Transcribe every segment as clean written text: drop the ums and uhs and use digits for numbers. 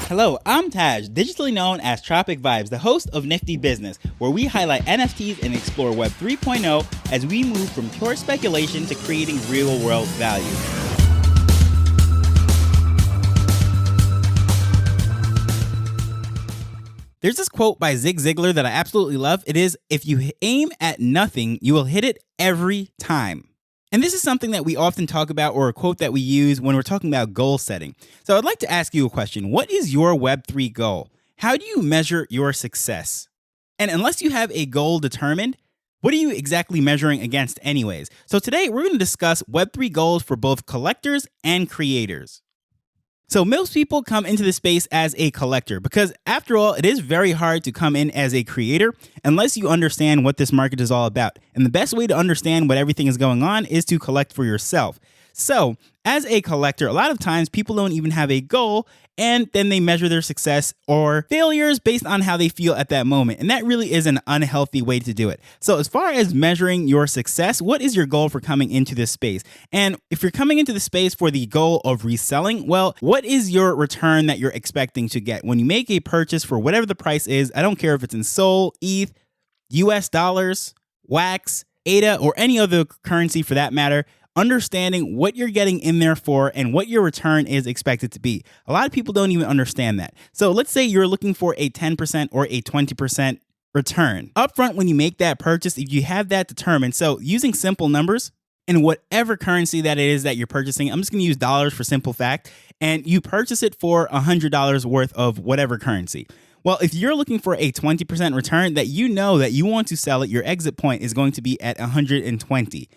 Hello, I'm Taj, digitally known as Tropic Vibes, the host of Nifty Business, where we highlight NFTs and explore Web 3.0 as we move from pure speculation to creating real-world value. There's this quote by Zig Ziglar that I absolutely love. It is, if you aim at nothing, you will hit it every time. And this is something that we often talk about, or a quote that we use when we're talking about goal setting. So I'd like to ask you a question. What is your Web3 goal? How do you measure your success? And unless you have a goal determined, what are you exactly measuring against anyways? So today we're going to discuss Web3 goals for both collectors and creators. So most people come into the space as a collector because, after all, it is very hard to come in as a creator unless you understand what this market is all about. And the best way to understand what everything is going on is to collect for yourself. So as a collector, a lot of times people don't even have a goal, and then they measure their success or failures based on how they feel at that moment. And that really is an unhealthy way to do it. So as far as measuring your success, what is your goal for coming into this space? And if you're coming into the space for the goal of reselling, well, what is your return that you're expecting to get? When you make a purchase for whatever the price is, I don't care if it's in Sol, ETH, US dollars, Wax, ADA, or any other currency for that matter, understanding what you're getting in there for and what your return is expected to be. A lot of people don't even understand that. So let's say you're looking for a 10% or a 20% return. Upfront, when you make that purchase, if you have that determined, so using simple numbers in whatever currency that it is that you're purchasing, I'm just going to use dollars for simple fact, and you purchase it for $100 worth of whatever currency. Well, if you're looking for a 20% return that you know that you want to sell it, your exit point is going to be at 120.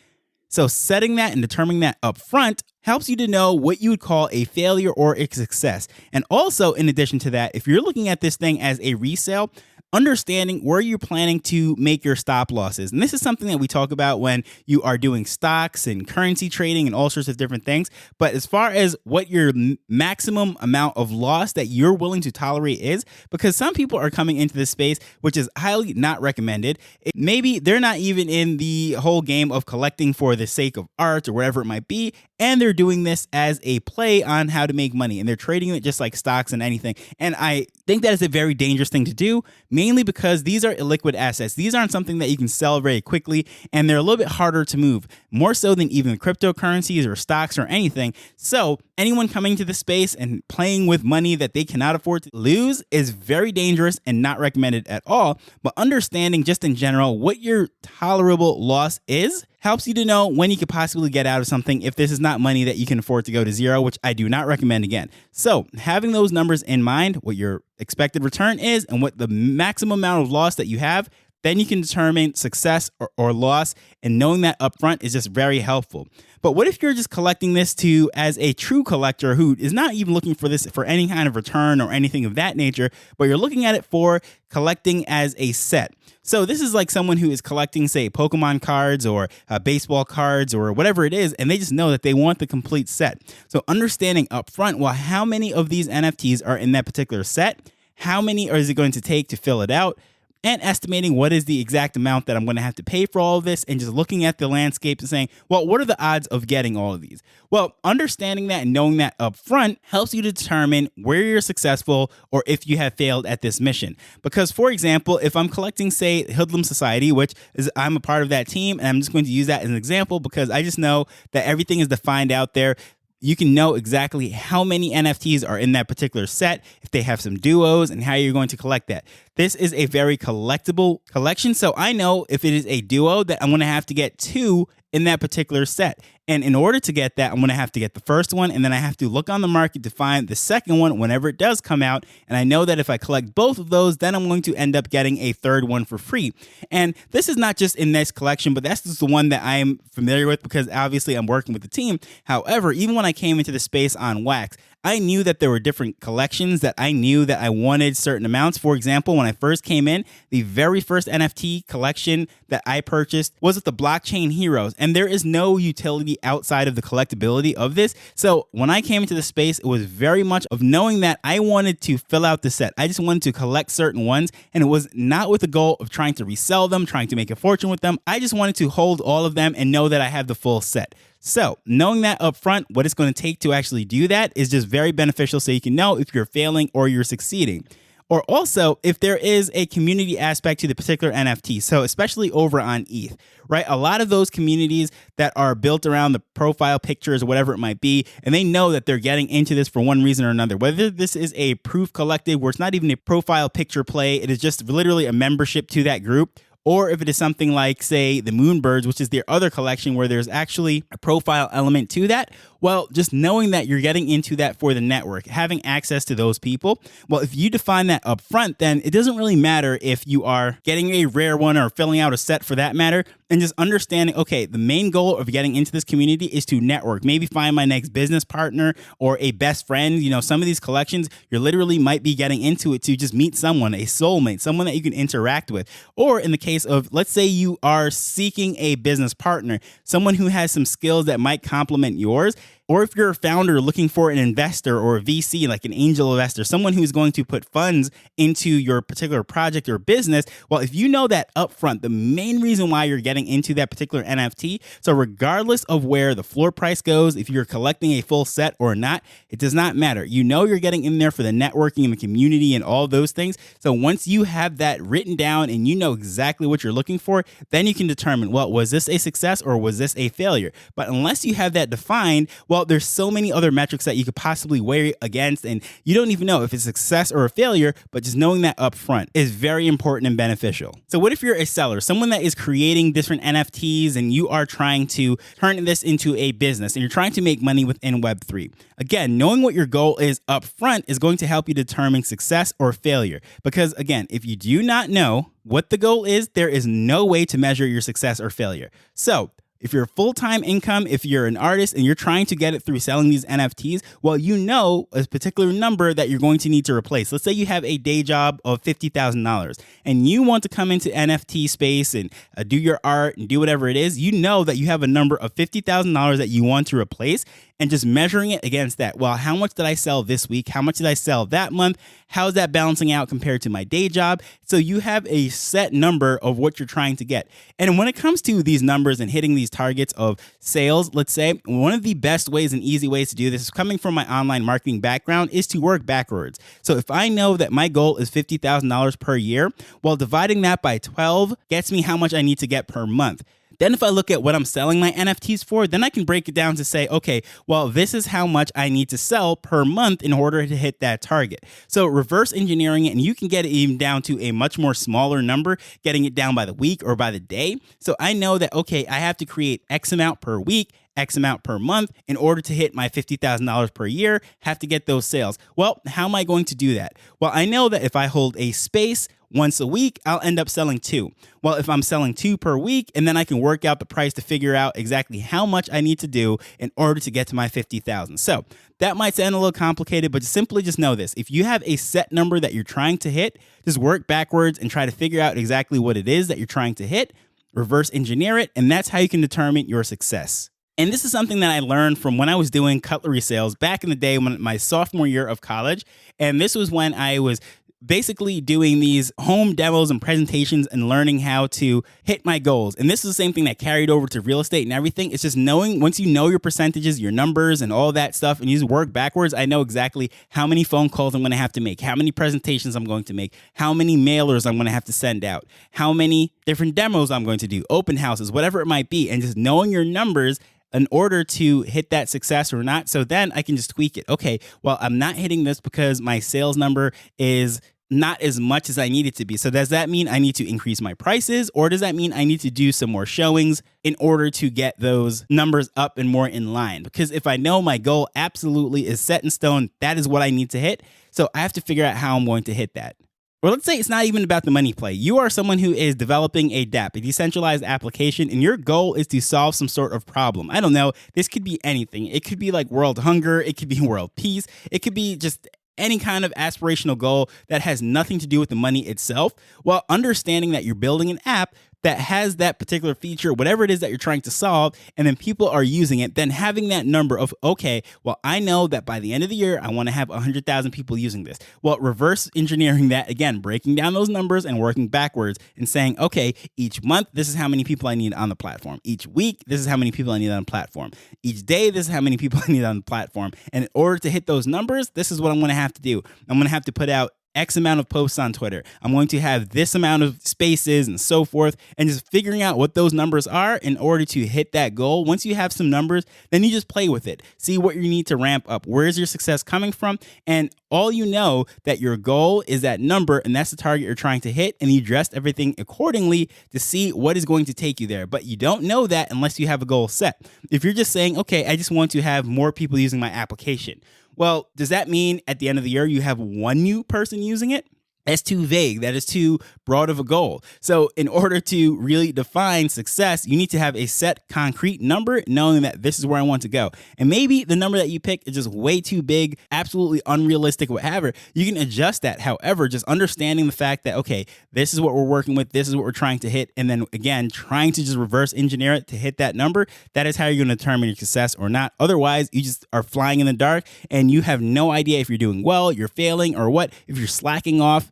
So setting that and determining that up front helps you to know what you would call a failure or a success. And also, in addition to that, if you're looking at this thing as a resale, understanding where you're planning to make your stop losses. And this is something that we talk about when you are doing stocks and currency trading and all sorts of different things. But as far as what your maximum amount of loss that you're willing to tolerate is, because some people are coming into this space, which is highly not recommended. Maybe they're not even in the whole game of collecting for the sake of art or whatever it might be. And they're doing this as a play on how to make money. And they're trading it just like stocks and anything. And I think that is a very dangerous thing to do, mainly because these are illiquid assets. These aren't something that you can sell very quickly, and they're a little bit harder to move, more so than even cryptocurrencies or stocks or anything. So anyone coming to the space and playing with money that they cannot afford to lose is very dangerous and not recommended at all. But understanding just in general what your tolerable loss is helps you to know when you could possibly get out of something if this is not money that you can afford to go to zero, which I do not recommend again. So having those numbers in mind, what your expected return is and what the maximum amount of loss that you have, then you can determine success or loss, and knowing that upfront is just very helpful. But what if you're just collecting this as a true collector who is not even looking for this for any kind of return or anything of that nature, but you're looking at it for collecting as a set? So this is like someone who is collecting, say, Pokemon cards or baseball cards or whatever it is, and they just know that they want the complete set. So understanding upfront, well, how many of these NFTs are in that particular set? How many is it going to take to fill it out? And estimating what is the exact amount that I'm going to have to pay for all of this, and just looking at the landscape and saying, well, what are the odds of getting all of these? Well, understanding that and knowing that up front helps you to determine where you're successful or if you have failed at this mission. Because, for example, if I'm collecting, say, Hoodlum Society, which is I'm a part of that team, and I'm just going to use that as an example because I just know that everything is defined out there. You can know exactly how many NFTs are in that particular set, if they have some duos, and how you're going to collect that. This is a very collectible collection, so I know if it is a duo that I'm going to have to get 2 in that particular set. And in order to get that, I'm going to have to get the first one, and then I have to look on the market to find the second one whenever it does come out. And I know that if I collect both of those, then I'm going to end up getting a third one for free. And this is not just in this collection, but that's just the one that I am familiar with because obviously I'm working with the team. However, even when I came into the space on Wax, I knew that there were different collections that I knew that I wanted certain amounts. For example, when I first came in, the very first NFT collection that I purchased was with the Blockchain Heroes, and there is no utility outside of the collectability of this. So when I came into the space, it was very much of knowing that I wanted to fill out the set. I just wanted to collect certain ones, and it was not with the goal of trying to resell them, trying to make a fortune with them. I just wanted to hold all of them and know that I have the full set. So knowing that upfront, what it's going to take to actually do that is just very beneficial so you can know if you're failing or you're succeeding. Or also if there is a community aspect to the particular NFT. So especially over on ETH, right? A lot of those communities that are built around the profile pictures or whatever it might be, and they know that they're getting into this for one reason or another. Whether this is a proof collective where it's not even a profile picture play, it is just literally a membership to that group. Or if it is something like, say, the Moonbirds, which is their other collection where there's actually a profile element to that. Well, just knowing that you're getting into that for the network, having access to those people. Well, if you define that up front, then it doesn't really matter if you are getting a rare one or filling out a set for that matter. And just understanding, okay, the main goal of getting into this community is to network, maybe find my next business partner or a best friend. You know, some of these collections, you literally might be getting into it to just meet someone, a soulmate, someone that you can interact with. Or in the case of, let's say you are seeking a business partner, someone who has some skills that might complement yours. Or if you're a founder looking for an investor or a VC, like an angel investor, someone who's going to put funds into your particular project or business, well, if you know that upfront, the main reason why you're getting into that particular NFT, so regardless of where the floor price goes, if you're collecting a full set or not, it does not matter. You know you're getting in there for the networking and the community and all those things. So once you have that written down and you know exactly what you're looking for, then you can determine, well, was this a success or was this a failure? But unless you have that defined, well, there's so many other metrics that you could possibly weigh against, and you don't even know if it's a success or a failure, but just knowing that up front is very important and beneficial. So what if you're a seller, someone that is creating different NFTs and you are trying to turn this into a business and you're trying to make money within Web3? Again, knowing what your goal is up front is going to help you determine success or failure. Because again, if you do not know what the goal is, there is no way to measure your success or failure. So if you're full-time income, if you're an artist and you're trying to get it through selling these NFTs, well, you know a particular number that you're going to need to replace. Let's say you have a day job of $50,000 and you want to come into NFT space and do your art and do whatever it is. You know that you have a number of $50,000 that you want to replace, and just measuring it against that. Well, how much did I sell this week? How much did I sell that month? How's that balancing out compared to my day job? So you have a set number of what you're trying to get. And when it comes to these numbers and hitting these targets of sales, let's say, one of the best ways and easy ways to do this, coming from my online marketing background, is to work backwards. So if I know that my goal is $50,000 per year, well, dividing that by 12 gets me how much I need to get per month. Then if I look at what I'm selling my NFTs for, then I can break it down to say, okay, well, this is how much I need to sell per month in order to hit that target. So reverse engineering it, and you can get it even down to a much more smaller number, getting it down by the week or by the day. So I know that, okay, I have to create X amount per week, X amount per month in order to hit my $50,000 per year, have to get those sales. Well, how am I going to do that? Well, I know that if I hold a space once a week, I'll end up selling 2. Well, if I'm selling 2 per week, and then I can work out the price to figure out exactly how much I need to do in order to get to my 50,000. So that might sound a little complicated, but simply just know this. If you have a set number that you're trying to hit, just work backwards and try to figure out exactly what it is that you're trying to hit, reverse engineer it, and that's how you can determine your success. And this is something that I learned from when I was doing cutlery sales back in the day, when my sophomore year of college. And this was when I was basically doing these home demos and presentations and learning how to hit my goals. And this is the same thing that carried over to real estate and everything. It's just knowing, once you know your percentages, your numbers and all that stuff, and you just work backwards, I know exactly how many phone calls I'm going to have to make, how many presentations I'm going to make, how many mailers I'm going to have to send out, how many different demos I'm going to do, open houses, whatever it might be. And just knowing your numbers in order to hit that success or not. So then I can just tweak it. Okay, well, I'm not hitting this because my sales number is not as much as I need it to be. So does that mean I need to increase my prices, or does that mean I need to do some more showings in order to get those numbers up and more in line? Because if I know my goal absolutely is set in stone, that is what I need to hit. So I have to figure out how I'm going to hit that. Or let's say it's not even about the money play. You are someone who is developing a DApp, a decentralized application, and your goal is to solve some sort of problem. I don't know. This could be anything. It could be like world hunger. It could be world peace. It could be just any kind of aspirational goal that has nothing to do with the money itself. Well, understanding that you're building an app that has that particular feature, whatever it is that you're trying to solve, and then people are using it, then having that number of, okay, well, I know that by the end of the year, I want to have 100,000 people using this. Well, reverse engineering that, again, breaking down those numbers and working backwards and saying, okay, each month, this is how many people I need on the platform. Each week, this is how many people I need on the platform. Each day, this is how many people I need on the platform. And in order to hit those numbers, this is what I'm going to have to do. I'm going to have to put out X amount of posts on Twitter. I'm going to have this amount of spaces and so forth, and just figuring out what those numbers are in order to hit that goal. Once you have some numbers, then you just play with it. See what you need to ramp up. Where is your success coming from? And all you know that your goal is that number, and that's the target you're trying to hit, and you adjust everything accordingly to see what is going to take you there. But you don't know that unless you have a goal set. If you're just saying, okay, I just want to have more people using my application. Well, does that mean at the end of the year you have one new person using it? That's too vague. That is too broad of a goal. So in order to really define success, you need to have a set concrete number, knowing that this is where I want to go. And maybe the number that you pick is just way too big, absolutely unrealistic, whatever. You can adjust that. However, just understanding the fact that, okay, this is what we're working with. This is what we're trying to hit. And then again, trying to just reverse engineer it to hit that number. That is how you're going to determine your success or not. Otherwise, you just are flying in the dark and you have no idea if you're doing well, you're failing, or what, if you're slacking off.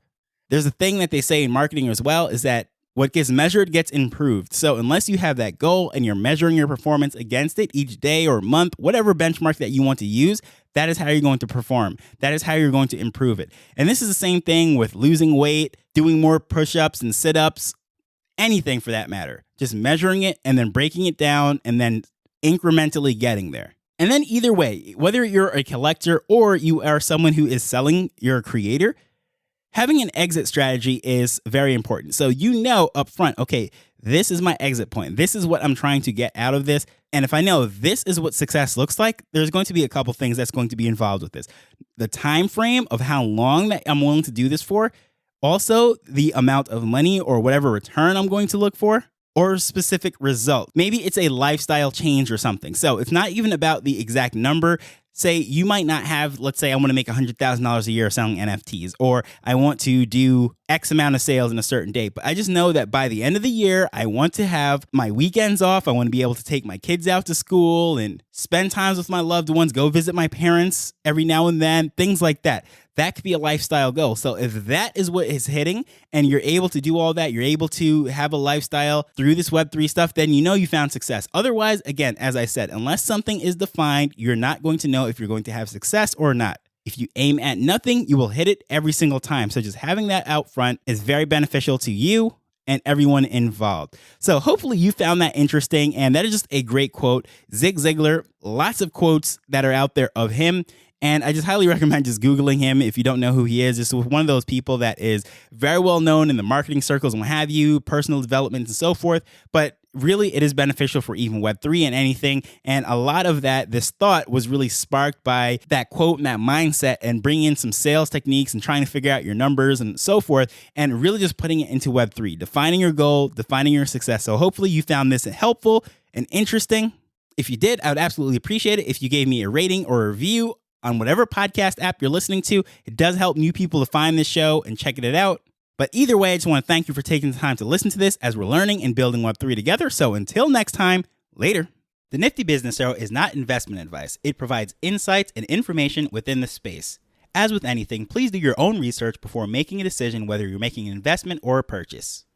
There's a thing that they say in marketing as well, is that what gets measured gets improved. So unless you have that goal and you're measuring your performance against it each day or month, whatever benchmark that you want to use, that is how you're going to perform. That is how you're going to improve it. And this is the same thing with losing weight, doing more push-ups and sit-ups, anything for that matter. Just measuring it and then breaking it down and then incrementally getting there. And then either way, whether you're a collector or you are someone who is selling, you're a creator, having an exit strategy is very important. So you know up front, okay, this is my exit point. This is what I'm trying to get out of this. And if I know this is what success looks like, there's going to be a couple things that's going to be involved with this. The time frame of how long that I'm willing to do this for. Also, the amount of money or whatever return I'm going to look for, or specific result. Maybe it's a lifestyle change or something. So it's not even about the exact number. Say you might not have, let's say I want to make $100,000 a year selling NFTs, or I want to do X amount of sales in a certain day. But I just know that by the end of the year, I want to have my weekends off. I want to be able to take my kids out to school and spend times with my loved ones, go visit my parents every now and then, things like that. That could be a lifestyle goal. So if that is what is hitting and you're able to do all that, you're able to have a lifestyle through this Web3 stuff, then you know you found success. Otherwise, again, as I said, unless something is defined, you're not going to know if you're going to have success or not. If you aim at nothing, you will hit it every single time. So just having that out front is very beneficial to you and everyone involved. So hopefully you found that interesting. And that is just a great quote. Zig Ziglar, lots of quotes that are out there of him. And I just highly recommend just Googling him if you don't know who he is. Just one of those people that is very well known in the marketing circles and what have you, personal development and so forth. But really, it is beneficial for even Web3 and anything. And a lot of that, this thought was really sparked by that quote and that mindset and bringing in some sales techniques and trying to figure out your numbers and so forth, and really just putting it into Web3, defining your goal, defining your success. So hopefully you found this helpful and interesting. If you did, I would absolutely appreciate it if you gave me a rating or a review on whatever podcast app you're listening to. It does help new people to find this show and checking it out. But either way, I just want to thank you for taking the time to listen to this as we're learning and building Web3 together. So until next time, later. The Nifty Business Arrow is not investment advice. It provides insights and information within the space. As with anything, please do your own research before making a decision whether you're making an investment or a purchase.